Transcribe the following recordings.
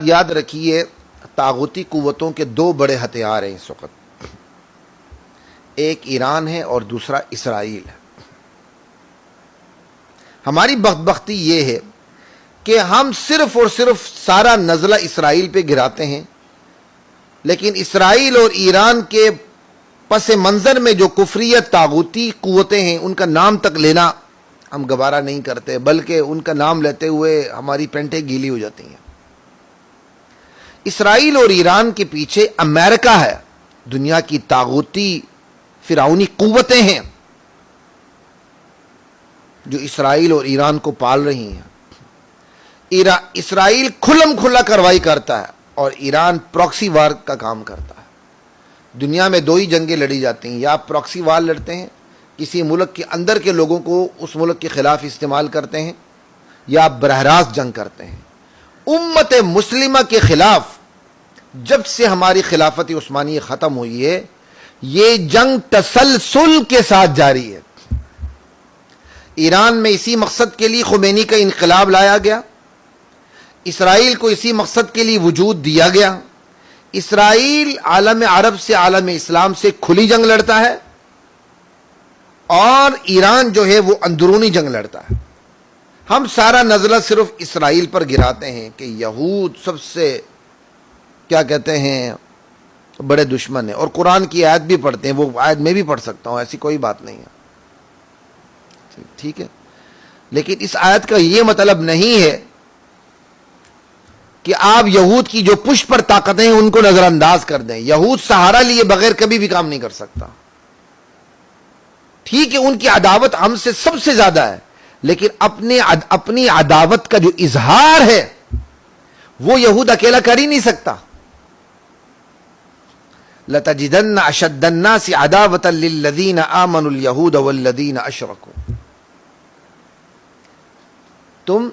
یاد رکھیے طاغوتی قوتوں کے دو بڑے ہتھیار ہیں اس وقت، ایک ایران ہے اور دوسرا اسرائیل ہے۔ ہماری بدبختی یہ ہے کہ ہم صرف اور صرف سارا نزلہ اسرائیل پہ گراتے ہیں، لیکن اسرائیل اور ایران کے پس منظر میں جو کفریت طاغوتی قوتیں ہیں ان کا نام تک لینا ہم گوارا نہیں کرتے، بلکہ ان کا نام لیتے ہوئے ہماری پینٹیں گیلی ہو جاتی ہیں۔ اسرائیل اور ایران کے پیچھے امریکہ ہے، دنیا کی طاغوتی فرعونی قوتیں ہیں جو اسرائیل اور ایران کو پال رہی ہیں۔ اسرائیل کھلم کھلا کارروائی کرتا ہے اور ایران پراکسی وار کا کام کرتا ہے۔ دنیا میں دو ہی جنگیں لڑی جاتی ہیں، یا آپ پراکسی وار لڑتے ہیں، کسی ملک کے اندر کے لوگوں کو اس ملک کے خلاف استعمال کرتے ہیں، یا آپ براہ راست جنگ کرتے ہیں۔ امت مسلمہ کے خلاف جب سے ہماری خلافت عثمانی ختم ہوئی ہے، یہ جنگ تسلسل کے ساتھ جاری ہے۔ ایران میں اسی مقصد کے لیے خمینی کا انقلاب لایا گیا، اسرائیل کو اسی مقصد کے لیے وجود دیا گیا۔ اسرائیل عالم عرب سے، عالم اسلام سے کھلی جنگ لڑتا ہے، اور ایران جو ہے وہ اندرونی جنگ لڑتا ہے۔ ہم سارا نزلہ صرف اسرائیل پر گراتے ہیں کہ یہود سب سے کیا کہتے ہیں بڑے دشمن ہیں، اور قرآن کی آیت بھی پڑھتے ہیں، وہ آیت میں بھی پڑھ سکتا ہوں، ایسی کوئی بات نہیں ہے، ٹھیک ہے۔ لیکن اس آیت کا یہ مطلب نہیں ہے کہ آپ یہود کی جو پشت پر طاقتیں ہیں ان کو نظر انداز کر دیں۔ یہود سہارا لیے بغیر کبھی بھی کام نہیں کر سکتا۔ ٹھیک ہے، ان کی عداوت ہم سے سب سے زیادہ ہے، لیکن اپنی عداوت کا جو اظہار ہے وہ یہود اکیلا کر ہی نہیں سکتا۔ لَتَجِدَنَّ أَشَدَّ النَّاسِ عَدَاوَةً لِلَّذِينَ آمَنُوا الْيَهُودَ وَالَّذِينَ أَشْرَكُوا۔ تم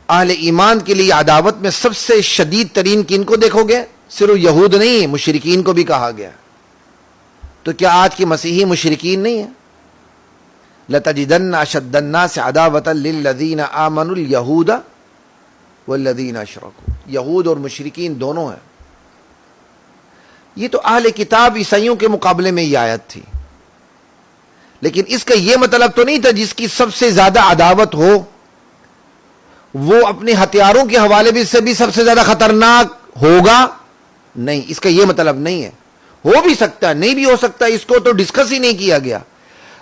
اہل ایمان کے لیے عداوت میں سب سے شدید ترین کن کو دیکھو گے؟ صرف یہود نہیں، مشرکین کو بھی کہا گیا۔ تو کیا آج کے مسیحی مشرکین نہیں ہیں؟ لَتَجِدَنَّ أَشَدَّ النَّاسِ عَدَاوَةً لِلَّذِينَ آمَنُوا الْيَهُودَ وَالَّذِينَ أَشْرَكُوا۔ یہود اور مشرکین دونوں ہیں۔ یہ تو اہل کتاب عیسائیوں کے مقابلے میں یہ آیت تھی، لیکن اس کا یہ مطلب تو نہیں تھا جس کی سب سے زیادہ عداوت ہو وہ اپنے ہتھیاروں کے حوالے سے بھی سب سے زیادہ خطرناک ہوگا، نہیں، اس کا یہ مطلب نہیں ہے۔ ہو بھی سکتا ہے، نہیں بھی ہو سکتا، اس کو تو ڈسکس ہی نہیں کیا گیا،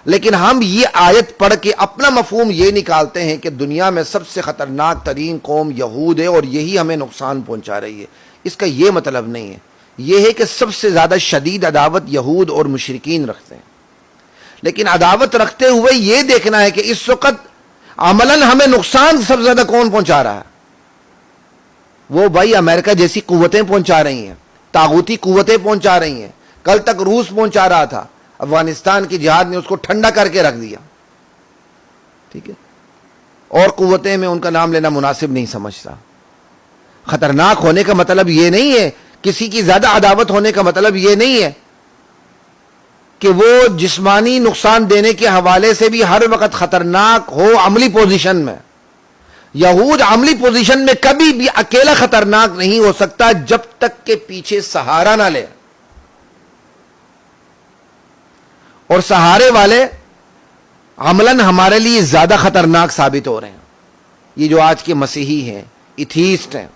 لیکن ہم یہ آیت پڑھ کے اپنا مفہوم یہ نکالتے ہیں کہ دنیا میں سب سے خطرناک ترین قوم یہود ہے اور یہی ہمیں نقصان پہنچا رہی ہے۔ اس کا یہ مطلب نہیں ہے، یہ ہے کہ سب سے زیادہ شدید عداوت یہود اور مشرکین رکھتے ہیں، لیکن عداوت رکھتے ہوئے یہ دیکھنا ہے کہ اس وقت عملاً ہمیں نقصان سب سے زیادہ کون پہنچا رہا ہے؟ وہ بھائی امریکہ جیسی قوتیں پہنچا رہی ہیں، طاغوتی قوتیں پہنچا رہی ہیں۔ کل تک روس پہنچا رہا تھا، افغانستان کی جہاد نے اس کو ٹھنڈا کر کے رکھ دیا، ٹھیک ہے۔ اور قوتیں میں ان کا نام لینا مناسب نہیں سمجھتا۔ خطرناک ہونے کا مطلب یہ نہیں ہے، کسی کی زیادہ عداوت ہونے کا مطلب یہ نہیں ہے کہ وہ جسمانی نقصان دینے کے حوالے سے بھی ہر وقت خطرناک ہو عملی پوزیشن میں۔ یہود عملی پوزیشن میں کبھی بھی اکیلا خطرناک نہیں ہو سکتا جب تک کہ پیچھے سہارا نہ لے، اور سہارے والے عملاً ہمارے لیے زیادہ خطرناک ثابت ہو رہے ہیں۔ یہ جو آج کے مسیحی ہیں، ایتھیسٹ ہیں،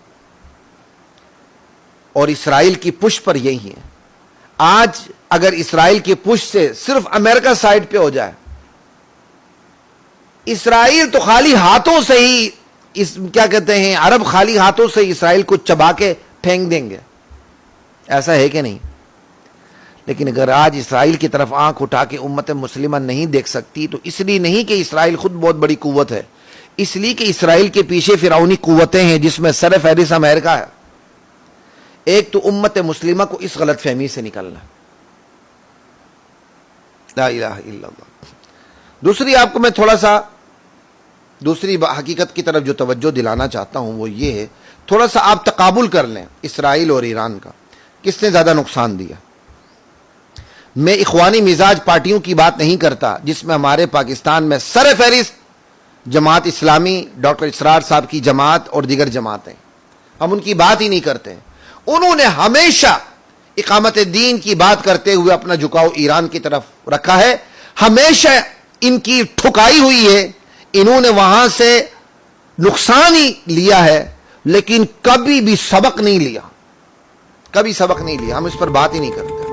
اور اسرائیل کی پشت پر یہی ہے۔ آج اگر اسرائیل کی پشت سے صرف امریکہ سائڈ پہ ہو جائے، اسرائیل تو خالی ہاتھوں سے ہی کیا کہتے ہیں، عرب خالی ہاتھوں سے اسرائیل کو چبا کے پھینک دیں گے، ایسا ہے کہ نہیں؟ لیکن اگر آج اسرائیل کی طرف آنکھ اٹھا کے امت مسلمہ نہیں دیکھ سکتی تو اس لیے نہیں کہ اسرائیل خود بہت بڑی قوت ہے، اس لیے کہ اسرائیل کے پیچھے فرعونی قوتیں ہیں جس میں سر فہرست امریکہ ہے۔ ایک تو امت مسلمہ کو اس غلط فہمی سے نکلنا، لا الہ الا اللہ۔ دوسری آپ کو میں تھوڑا سا دوسری حقیقت کی طرف جو توجہ دلانا چاہتا ہوں وہ یہ ہے، تھوڑا سا آپ تقابل کر لیں اسرائیل اور ایران کا، کس نے زیادہ نقصان دیا۔ میں اخوانی مزاج پارٹیوں کی بات نہیں کرتا جس میں ہمارے پاکستان میں سر فہرست جماعت اسلامی، ڈاکٹر اسرار صاحب کی جماعت اور دیگر جماعتیں، ہم ان کی بات ہی نہیں کرتے. انہوں نے ہمیشہ اقامت دین کی بات کرتے ہوئے اپنا جھکاؤ ایران کی طرف رکھا ہے. ہمیشہ ان کی ٹھکائی ہوئی ہے، انہوں نے وہاں سے نقصان ہی لیا ہے، لیکن کبھی بھی سبق نہیں لیا، کبھی سبق نہیں لیا. ہم اس پر بات ہی نہیں کرتے.